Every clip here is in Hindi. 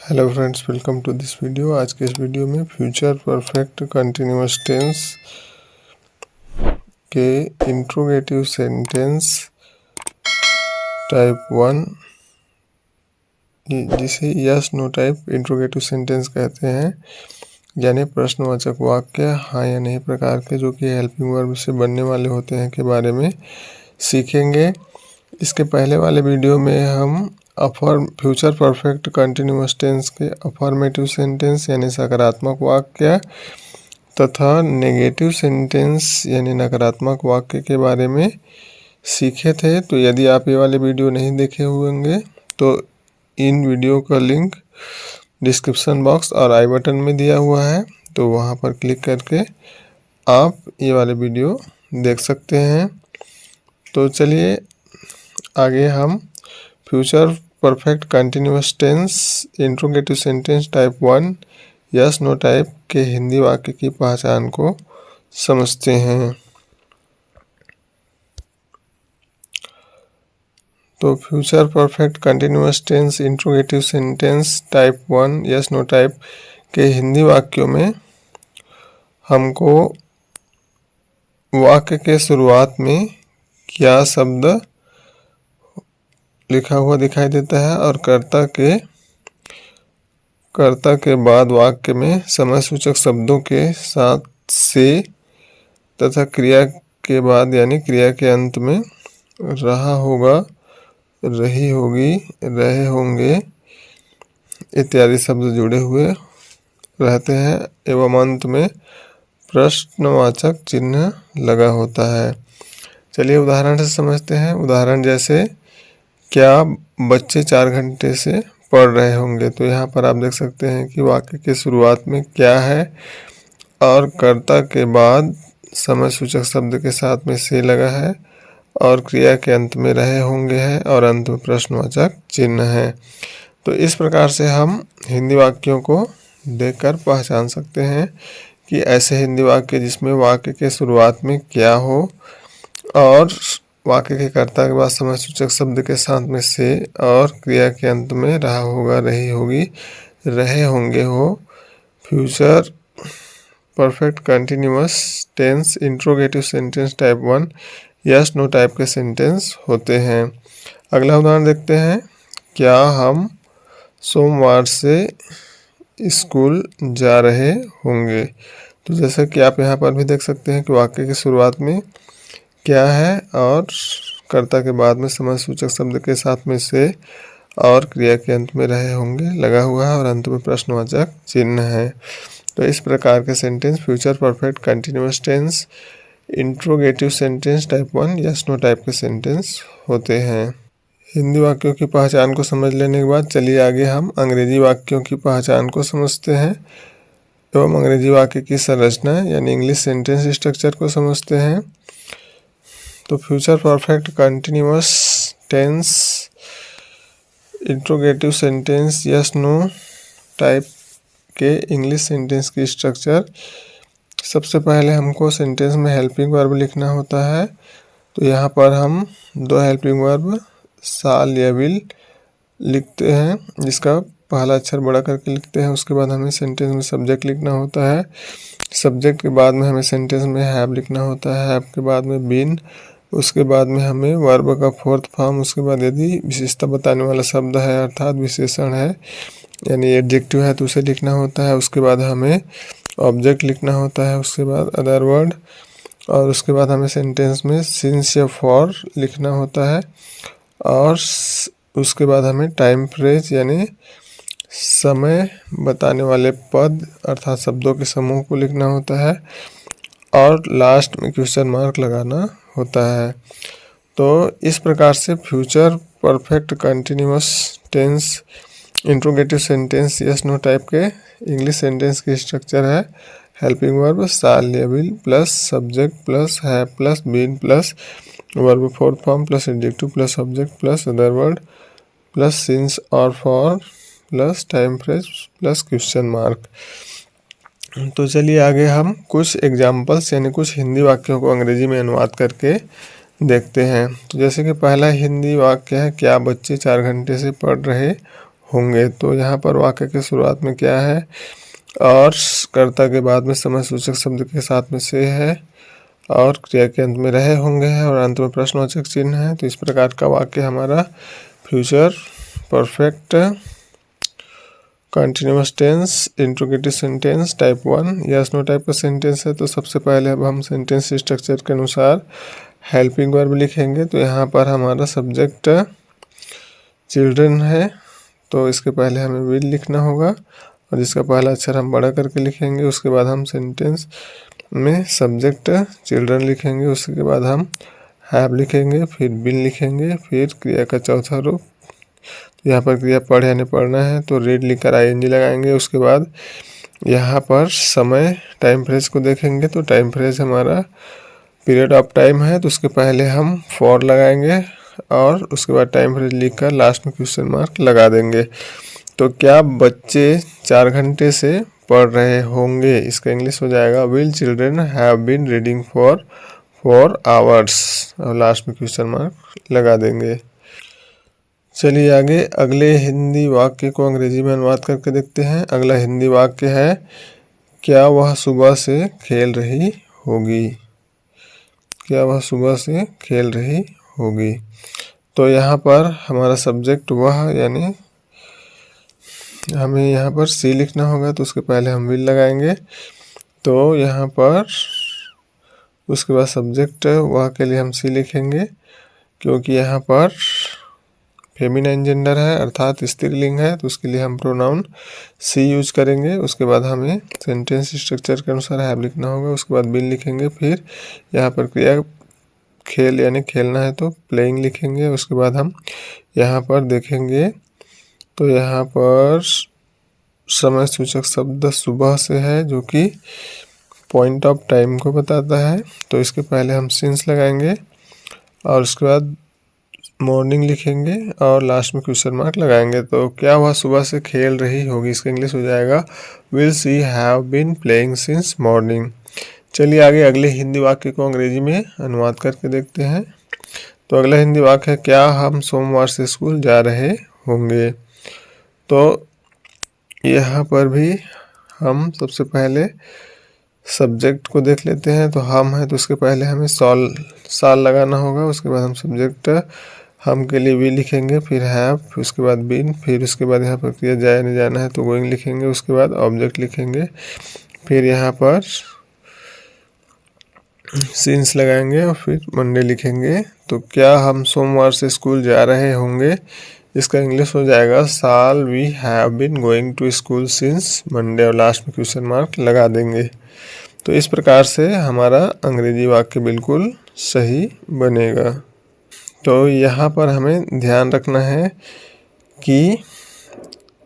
Hello friends, welcome to this video. आज के इस वीडियो में फ्यूचर परफेक्ट कंटिन्यूअस टेंस के इंट्रोगेटिव सेंटेंस टाइप 1 जिसे yes no type interrogative sentence कहते हैं, यानी प्रश्नवाचक वाक्य हाँ या नहीं प्रकार के जो कि हेल्पिंग वर्ब से बनने वाले होते हैं के बारे में सीखेंगे। इसके पहले वाले वीडियो में हम फ्यूचर परफेक्ट कंटिन्यूअस टेंस के अफर्मेटिव सेंटेंस यानी सकारात्मक वाक्य तथा नेगेटिव सेंटेंस यानी नकारात्मक वाक्य के बारे में सीखे थे। तो यदि आप ये वाले वीडियो नहीं देखे होंगे तो इन वीडियो का लिंक डिस्क्रिप्शन बॉक्स और आई बटन में दिया हुआ है, तो वहाँ पर क्लिक करके आप ये वाले वीडियो देख सकते हैं। तो चलिए आगे हम future perfect continuous tense interrogative sentence type 1 yes no type के हिंदी वाक्य की पहचान को समझते हैं। तो future perfect continuous tense interrogative sentence type 1 yes no type के हिंदी वाक्यों में हमको वाक्य के शुरुआत में क्या शब्द लिखा हुआ दिखाई देता है और कर्ता के बाद वाक्य में समय सूचक शब्दों के साथ से तथा क्रिया के बाद यानी क्रिया के अंत में रहा होगा, रही होगी, रहे होंगे इत्यादि शब्द जुड़े हुए रहते हैं एवं अंत में प्रश्नवाचक चिन्ह लगा होता है। चलिए उदाहरण से समझते हैं। उदाहरण जैसे क्या बच्चे 4 घंटे से पढ़ रहे होंगे। तो यहाँ पर आप देख सकते हैं कि वाक्य के शुरुआत में क्या है और कर्ता के बाद समय सूचक शब्द के साथ में से लगा है और क्रिया के अंत में रहे होंगे है और अंत में प्रश्नवाचक चिन्ह है। तो इस प्रकार से हम हिंदी वाक्यों को देखकर पहचान सकते हैं कि ऐसे हिंदी वाक्य जिसमें वाक्य के शुरुआत में क्या हो और वाक्य के कर्ता के बाद समय सूचक शब्द के साथ में से और क्रिया के अंत में रहा होगा, रही होगी, रहे होंगे हो future perfect continuous tense interrogative sentence type 1 yes no type के सेंटेंस होते हैं। अगला उदाहरण देखते हैं। क्या हम सोमवार से स्कूल जा रहे होंगे। तो जैसा कि आप यहाँ पर भी देख सकते हैं कि वाक्य की शुरुआत में क्या है और कर्ता के बाद में समय सूचक शब्द के साथ में से और क्रिया के अंत में रहे होंगे लगा हुआ है और अंत में प्रश्नवाचक चिन्ह है। तो इस प्रकार के sentence future perfect continuous tense interrogative sentence type 1 yes no type के सेंटेंस होते हैं। हिंदी वाक्यों की पहचान को समझ लेने के बाद चलिए आगे हम अंग्रेजी वाक्यों की पहचान को समझते हैं एवं अंग्रेजी वाक्य की संरचना यानी इंग्लिश सेंटेंस स्ट्रक्चर को समझते हैं। तो future perfect continuous tense interrogative sentence yes no type के इंग्लिश सेंटेंस की स्ट्रक्चर, सबसे पहले हमको सेंटेंस में हेल्पिंग वर्ब लिखना होता है। तो यहाँ पर हम 2 हेल्पिंग वर्ब शाल या विल लिखते हैं, जिसका पहला अक्षर बड़ा करके लिखते हैं। उसके बाद हमें सेंटेंस में सब्जेक्ट लिखना होता है। सब्जेक्ट के बाद में हमें सेंटेंस में हैव लिखना होता है। हैव के बाद में बीन, उसके बाद में हमें वर्ब का फोर्थ फॉर्म, उसके बाद यदि विशेषता बताने वाला शब्द है अर्थात विशेषण है यानी एडजेक्टिव है तो उसे लिखना होता है। उसके बाद हमें ऑब्जेक्ट लिखना होता है। उसके बाद अदर वर्ड और उसके बाद हमें सेंटेंस में सिंस या फॉर लिखना होता है और उसके बाद हमें टाइम फ्रेज यानी समय बताने वाले पद अर्थात शब्दों के समूह को लिखना होता है और लास्ट में क्वेश्चन मार्क लगाना होता है। तो इस प्रकार से future perfect continuous tense interrogative sentence yes no type के इंग्लिश सेंटेंस की स्ट्रक्चर है। हेल्पिंग वर्ब शाल या will plus subject plus have plus been plus verb fourth form plus adjective plus object plus other word plus since और for plus time phrase plus question mark. तो चलिए आगे हम कुछ एग्जाम्पल्स यानी कुछ हिंदी वाक्यों को अंग्रेजी में अनुवाद करके देखते हैं। तो जैसे कि पहला हिंदी वाक्य है, क्या बच्चे 4 घंटे से पढ़ रहे होंगे। तो यहाँ पर वाक्य के शुरुआत में क्या है, और कर्ता के बाद में समय सूचक शब्द के साथ में से है, और क्रिया के अंत में रहे होंगे है, और अंत में प्रश्नवाचक चिन्ह है। तो इस प्रकार का वाक्य हमारा future perfect continuous tense interrogative sentence type 1 yes no type का सेंटेंस है। तो सबसे पहले अब हम सेंटेंस स्ट्रक्चर के अनुसार हेल्पिंग वर्ब लिखेंगे। तो यहाँ पर हमारा सब्जेक्ट चिल्ड्रन है, तो इसके पहले हमें विल लिखना होगा, और जिसका पहला अक्षर हम बड़ा करके लिखेंगे। उसके बाद हम सेंटेंस में सब्जेक्ट चिल्ड्रन लिखेंगे, उसके बाद हम हैव लिखेंगे, फिर बिन लिखेंगे, फिर क्रिया का चौथा रूप। तो यहाँ पर क्रिया पढ़ यानी पढ़ना है, तो रीड लिखकर आईएनजी लगाएंगे। उसके बाद यहाँ पर समय टाइम फ्रेज को देखेंगे। तो टाइम फ्रेज हमारा पीरियड ऑफ टाइम है, तो उसके पहले हम फॉर लगाएंगे, और उसके बाद टाइम फ्रेज लिखकर लास्ट में क्वेश्चन मार्क लगा देंगे। तो क्या बच्चे 4 घंटे से पढ़ रहे होंगे, इसका इंग्लिश हो जाएगा will children have been reading for 4 hours, और लास्ट में क्वेश्चन मार्क लगा देंगे। चलिए आगे अगले हिंदी वाक्य को अंग्रेजी में अनुवाद करके देखते हैं। अगला हिंदी वाक्य है, क्या वह सुबह से खेल रही होगी, क्या वह सुबह से खेल रही होगी। तो यहाँ पर हमारा सब्जेक्ट वह, यानी हमें यहाँ पर सी लिखना होगा, तो उसके पहले हम विल लगाएंगे। तो यहाँ पर उसके बाद सब्जेक्ट वह के लिए हम सी लिखेंगे, क्योंकि यहाँ पर फेमिनाइन जेंडर है अर्थात स्त्रीलिंग है, तो उसके लिए हम प्रोनाउन सी यूज करेंगे। उसके बाद हमें सेंटेंस स्ट्रक्चर के अनुसार हैव लिखना होगा, उसके बाद बिन लिखेंगे, फिर यहाँ पर क्रिया खेल यानी खेलना है तो प्लेइंग लिखेंगे। उसके बाद हम यहाँ पर देखेंगे, तो यहाँ पर समय सूचक शब्द सुबह से है, जो कि पॉइंट ऑफ टाइम को बताता है। तो इसके पहले हम सिंस लगाएंगे, और उसके बाद मॉर्निंग लिखेंगे, और लास्ट में क्वेश्चन मार्क लगाएंगे। तो क्या वह सुबह से खेल रही होगी, इसका इंग्लिश हो जाएगा will she have been playing since morning. चलिए आगे अगले हिंदी वाक्य को अंग्रेजी में अनुवाद करके देखते हैं। तो अगला हिंदी वाक्य है, क्या हम सोमवार से स्कूल जा रहे होंगे। तो यहाँ पर भी हम सबसे पहले सब्जेक्ट को देख लेते हैं। तो हम है, तो उसके पहले हमें साल लगाना होगा। उसके बाद हम सब्जेक्ट हम के लिए भी लिखेंगे, फिर हैव, फिर उसके बाद बीन, फिर उसके बाद यहाँ पर क्रिया जाए नहीं जाना है तो गोइंग लिखेंगे। उसके बाद ऑब्जेक्ट लिखेंगे, फिर यहाँ पर सिंस लगाएंगे, और फिर मंडे लिखेंगे। तो क्या हम सोमवार से स्कूल जा रहे होंगे, इसका इंग्लिश हो जाएगा shall we have been going to school since Monday, और लास्ट में क्वेश्चन मार्क लगा देंगे। तो इस प्रकार से हमारा अंग्रेजी वाक्य बिल्कुल सही बनेगा। तो यहाँ पर हमें ध्यान रखना है कि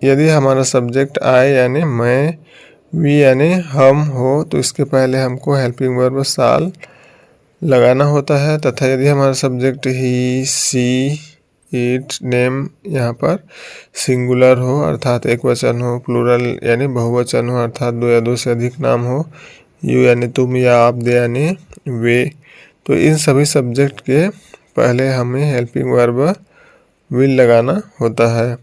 यदि हमारा सब्जेक्ट आई यानी मैं, वी यानी हम हो, तो इसके पहले हमको हेल्पिंग वर्ब साल लगाना होता है। तथा यदि हमारा subject he, she, it, name यहाँ पर सिंगुलर हो अर्थात एक वचन हो, प्लूरल यानी बहुवचन हो अर्थात 2 या 2 से अधिक नाम हो, यू यानी तुम या आप, दे यानी वे, तो इन सभी सब्जेक्ट के पहले हमें हेल्पिंग वर्ब विल लगाना होता है।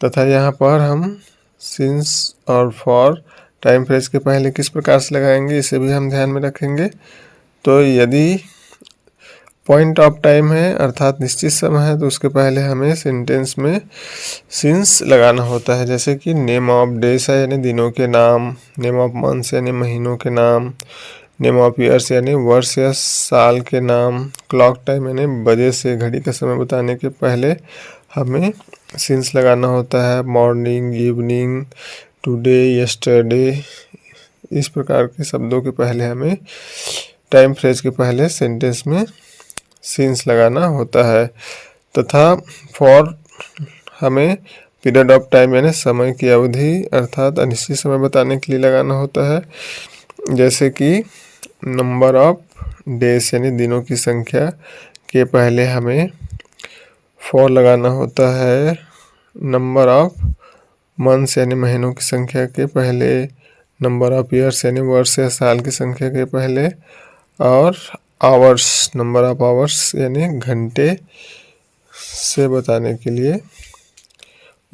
तथा यहाँ पर हम सिंस और फॉर टाइम फ्रेज के पहले किस प्रकार से लगाएंगे, इसे भी हम ध्यान में रखेंगे। तो यदि पॉइंट ऑफ टाइम है अर्थात निश्चित समय है, तो उसके पहले हमें सेंटेंस में सिंस लगाना होता है। जैसे कि नेम ऑफ डेज है यानी दिनों के नाम, नेम ऑफ मंथ्स यानी महीनों के नाम, नेम ऑफ ईयर्स यानी वर्ष या साल के नाम, क्लॉक टाइम यानी बजे से घड़ी का समय बताने के पहले हमें सिंस लगाना होता है। मॉर्निंग, इवनिंग, टुडे, यस्टरडे, इस प्रकार के शब्दों के पहले हमें टाइम फ्रेज के पहले सेंटेंस में सिंस लगाना होता है। तथा फॉर हमें पीरियड ऑफ टाइम यानी समय की अवधि अर्थात अनिश्चित समय बताने के लिए लगाना होता है। जैसे कि नंबर ऑफ डेज यानी दिनों की संख्या के पहले हमें फॉर लगाना होता है। नंबर ऑफ मंथ्स यानी महीनों की संख्या के पहले, नंबर ऑफ ईयर्स यानी वर्ष या साल की संख्या के पहले, और आवर्स, नंबर ऑफ आवर्स यानी घंटे से बताने के लिए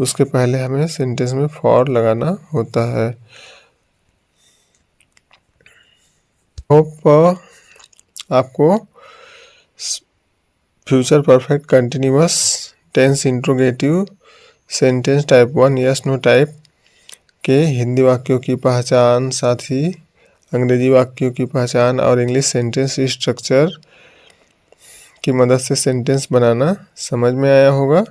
उसके पहले हमें सेंटेंस में फॉर लगाना होता है। होप आपको future perfect continuous tense interrogative sentence type 1 yes no type के हिंदी वाक्यों की पहचान, साथ ही अंग्रेजी वाक्यों की पहचान और इंग्लिश सेंटेंस स्ट्रक्चर की मदद से सेंटेंस बनाना समझ में आया होगा।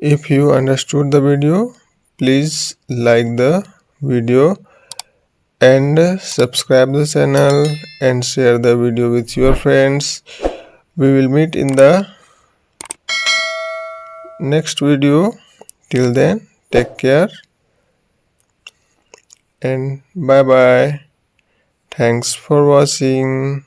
If you understood the video, please like the video and subscribe the channel and share the video with your friends. We will meet in the next video. Till then, take care and bye bye. Thanks for watching.